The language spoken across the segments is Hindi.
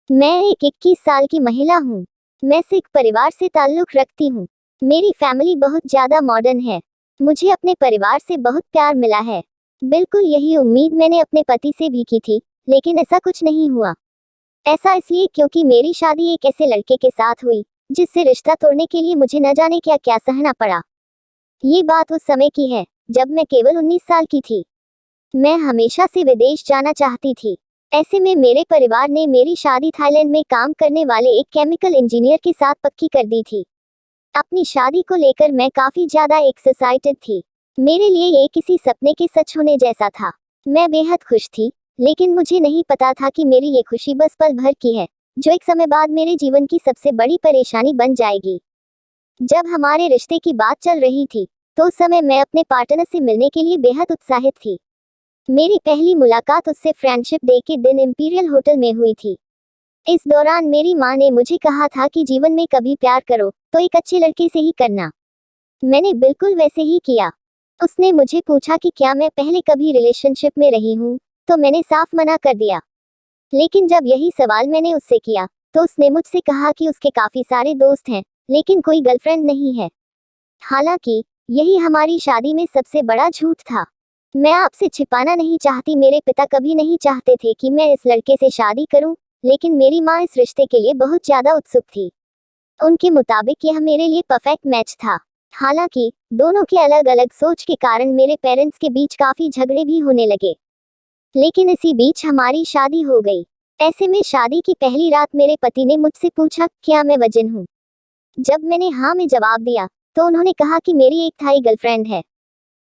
मैं एक 21 साल की महिला हूँ। मैं सिख परिवार से ताल्लुक रखती हूँ। मेरी फैमिली बहुत ज़्यादा मॉडर्न है। मुझे अपने परिवार से बहुत प्यार मिला है। बिल्कुल यही उम्मीद मैंने अपने पति से भी की थी, लेकिन ऐसा कुछ नहीं हुआ। ऐसा इसलिए क्योंकि मेरी शादी एक ऐसे लड़के के साथ हुई, जिससे रिश्ता तोड़ने के लिए मुझे न जाने क्या क्या सहना पड़ा। ये बात उस समय की है, जब मैं केवल 19 साल की थी। मैं हमेशा से विदेश जाना चाहती थी। ऐसे में मेरे परिवार ने मेरी शादी थाईलैंड में काम करने वाले एक केमिकल इंजीनियर के साथ पक्की कर दी थी। अपनी शादी को लेकर मैं काफी ज्यादा एक्साइटेड थी। मेरे लिए ये किसी सपने के सच होने जैसा था। मैं बेहद खुश थी, लेकिन मुझे नहीं पता था कि मेरी ये खुशी बस पल भर की है, जो एक समय बाद मेरे जीवन की सबसे बड़ी परेशानी बन जाएगी। जब हमारे रिश्ते की बात चल रही थी, तो उस समय मैं अपने पार्टनर से मिलने के लिए बेहद उत्साहित थी। मेरी पहली मुलाकात उससे फ्रेंडशिप डे के दिन इंपीरियल होटल में हुई थी। इस दौरान मेरी माँ ने मुझे कहा था कि जीवन में कभी प्यार करो तो एक अच्छे लड़के से ही करना। मैंने बिल्कुल वैसे ही किया। उसने मुझे पूछा कि क्या मैं पहले कभी रिलेशनशिप में रही हूँ, तो मैंने साफ मना कर दिया। लेकिन जब यही सवाल मैंने उससे किया, तो उसने मुझसे कहा कि उसके काफी सारे दोस्त हैं, लेकिन कोई गर्लफ्रेंड नहीं है। हालांकि यही हमारी शादी में सबसे बड़ा झूठ था। मैं आपसे छिपाना नहीं चाहती, मेरे पिता कभी नहीं चाहते थे कि मैं इस लड़के से शादी करूं, लेकिन मेरी माँ इस रिश्ते के लिए बहुत ज्यादा उत्सुक थी। उनके मुताबिक यह मेरे लिए परफेक्ट मैच था। हालांकि दोनों की अलग अलग सोच के कारण मेरे पेरेंट्स के बीच काफी झगड़े भी होने लगे, लेकिन इसी बीच हमारी शादी हो गई। ऐसे में शादी की पहली रात मेरे पति ने मुझसे पूछा क्या मैं वर्जिन हूँ। जब मैंने हाँ में जवाब दिया, तो उन्होंने कहा कि मेरी एक थाई गर्लफ्रेंड है,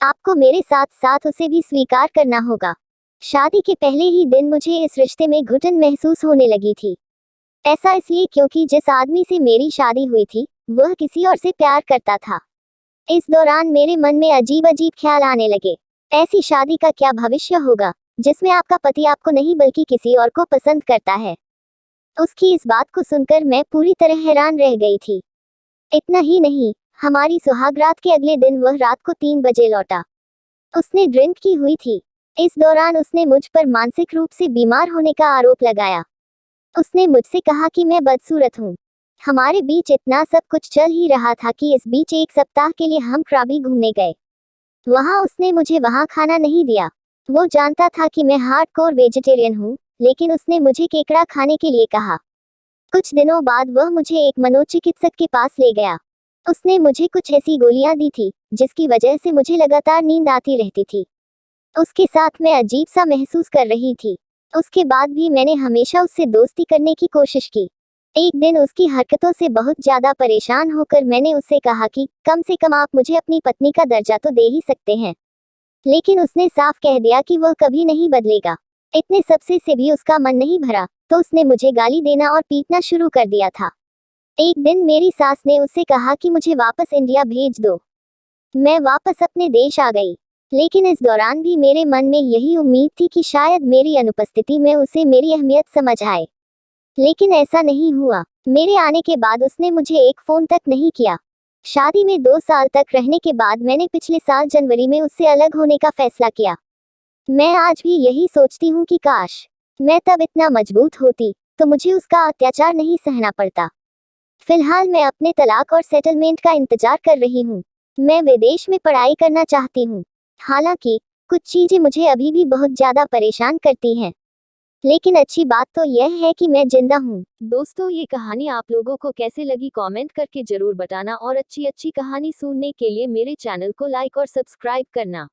आपको मेरे साथ साथ उसे भी स्वीकार करना होगा। शादी के पहले ही दिन मुझे इस रिश्ते में घुटन महसूस होने लगी थी। ऐसा इसलिए क्योंकि जिस आदमी से मेरी शादी हुई थी, वह किसी और से प्यार करता था। इस दौरान मेरे मन में अजीब अजीब ख्याल आने लगे। ऐसी शादी का क्या भविष्य होगा, जिसमें आपका पति आपको नहीं बल्कि किसी और को पसंद करता है। उसकी इस बात को सुनकर मैं पूरी तरह हैरान रह गई थी। इतना ही नहीं, हमारी सुहागरात के अगले दिन वह रात को 3 बजे लौटा। उसने ड्रिंक की हुई थी। इस दौरान उसने मुझ पर मानसिक रूप से बीमार होने का आरोप लगाया। उसने मुझसे कहा कि मैं बदसूरत हूँ। हमारे बीच इतना सब कुछ चल ही रहा था कि इस बीच एक सप्ताह के लिए हम krabi घूमने गए। वहाँ उसने मुझे वहाँ खाना नहीं दिया। वो जानता था कि मैं हार्डकोर वेजिटेरियन हूँ, लेकिन उसने मुझे केकड़ा खाने के लिए कहा। कुछ दिनों बाद वह मुझे एक मनोचिकित्सक के पास ले गया। उसने मुझे कुछ ऐसी गोलियां दी थी, जिसकी वजह से मुझे लगातार नींद आती रहती थी। उसके साथ मैं अजीब सा महसूस कर रही थी। उसके बाद भी मैंने हमेशा उससे दोस्ती करने की कोशिश की। एक दिन उसकी हरकतों से बहुत ज्यादा परेशान होकर मैंने उससे कहा कि कम से कम आप मुझे अपनी पत्नी का दर्जा तो दे ही सकते हैं। लेकिन उसने साफ कह दिया कि वह कभी नहीं बदलेगा। इतने सबसे से भी उसका मन नहीं भरा, तो उसने मुझे गाली देना और पीटना शुरू कर दिया था। एक दिन मेरी सास ने उससे कहा कि मुझे वापस इंडिया भेज दो। मैं वापस अपने देश आ गई, लेकिन इस दौरान भी मेरे मन में यही उम्मीद थी कि शायद मेरी अनुपस्थिति में उसे मेरी अहमियत समझ आए। लेकिन ऐसा नहीं हुआ। मेरे आने के बाद उसने मुझे एक फोन तक नहीं किया। शादी में 2 साल तक रहने के बाद मैंने पिछले साल जनवरी में उससे अलग होने का फैसला किया। मैं आज भी यही सोचती हूँ कि काश मैं तब इतना मजबूत होती, तो मुझे उसका अत्याचार नहीं सहना पड़ता। फिलहाल मैं अपने तलाक और सेटलमेंट का इंतजार कर रही हूँ। मैं विदेश में पढ़ाई करना चाहती हूँ। हालांकि कुछ चीजें मुझे अभी भी बहुत ज्यादा परेशान करती हैं, लेकिन अच्छी बात तो यह है कि मैं जिंदा हूँ। दोस्तों, ये कहानी आप लोगों को कैसे लगी कमेंट करके जरूर बताना और अच्छी अच्छी कहानी सुनने के लिए मेरे चैनल को लाइक और सब्सक्राइब करना।